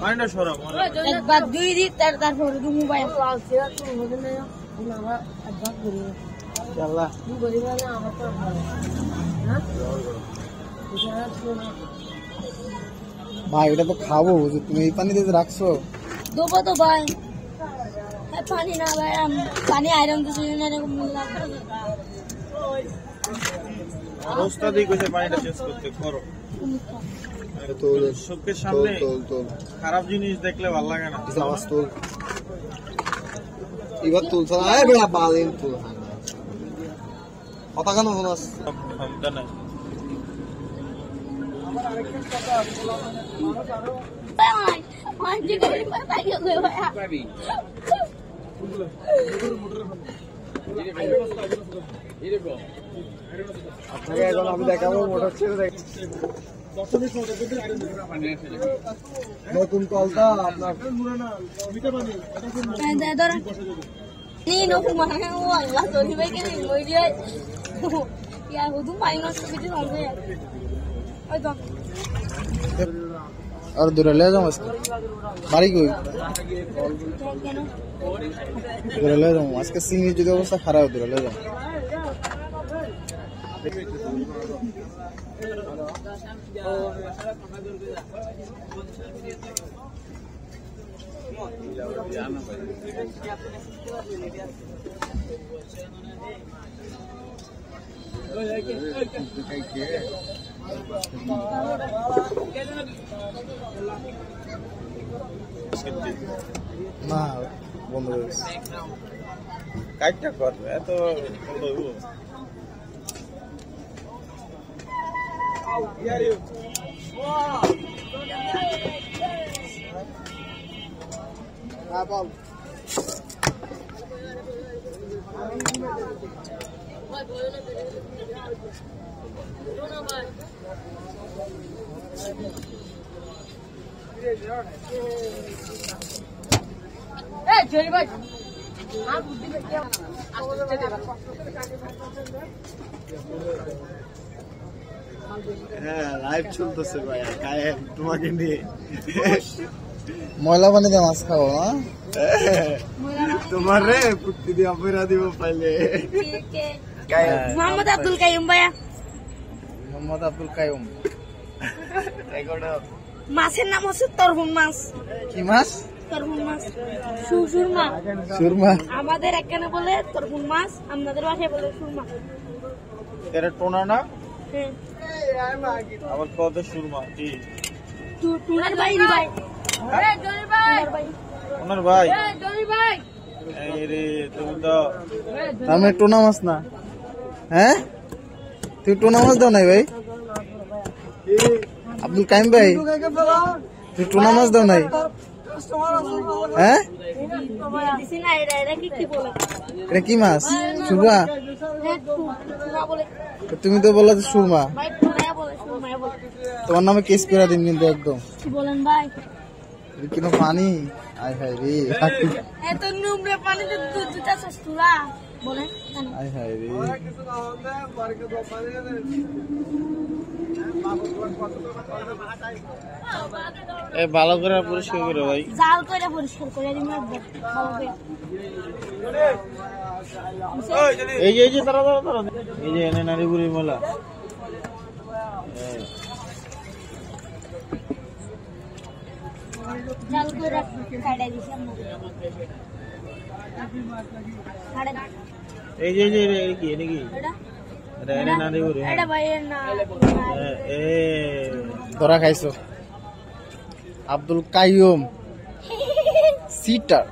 পানিটা সরাও একবার দুই দিন তারপর মোবাইল ভাই এটা তো খাবো, তুমি এই পানিতে রাখছো? দেবো তো ভাই, পানি না ভাই, পানি আয়রন তো অবস্থা দিয়ে কইছে পানিটা শেষ করতে করো। চোখের সামনে খারাপ জিনিস দেখলে ভালো লাগে না। এবার তুলছো বেড়া বালিন তুল কথা কেন শোনাস? ক্ষমতা নাই। আপনাকে এখন আমি দেখাবো মোটর ছেড়ে দেখ নতুন কলটা আপনার আর দূরে লে যাও আজকে বাড়ি কই দূরে লে যাও আজকে সিঙ্গির যদি অবস্থা খারাপ দূরে লে যাও না বন্ধ হয়েছে কাজটা করবে এত হ্যাঁ লাইভ চলতেছে ভাই তোমাকে নিয়ে ময়লা পানিতে মাছ খাবো না তোমার রে পুক্তি দিয়ে অপেরা দিব পাইলে মোহাম্মদ আব্দুল কাইয়ুম ভাইয়া মোহাম্মদ আব্দুল কাইয়ুম মাছের নাম হচ্ছে তরহুন মাছ। কি মাছ? তরহুন মাছ, সুরমা। সুরমা আমাদের এখানে বলে তরহুন মাছ, আপনাদের ভাষায় বলে সুরমা। এটা টোনা না? হ্যাঁ আবার কত সুরমা কি টুনার ভাই ভাই ওনার ভাই এই রে তুমি তো আমি টোনা মাছ না। হ্যাঁ তুই টোনা মাছ দাও নাই ভাই? আব্দুল কাইম ভাই তুই টোনা মাছ দাও নাই? হ্যাঁ এটা কি মাছ? সুরমা? তুমি তো বললা সুরমা। তোমার নামে কেস করে দিন কিন্তু একদম। বলেন ভাই কিন্তু পানি আয় হায় রে এত নোংরা পানিতে দুধটা সস্তুরা বলেন আয় হায় রে এই ভালো করে পরিষ্কার করে ভাই, জাল করে পরিষ্কার করে দিন একদম ভালো করে। এই যে তারা এই যে এনে নারীপুরি মেলা জাল করে কাটাই দিছি আমরা। এই যে কি এনে কি এটা এনে নারীপুরি এটা ভাই না এ ধরা খাইছো আব্দুল কাইয়ুম সিটার।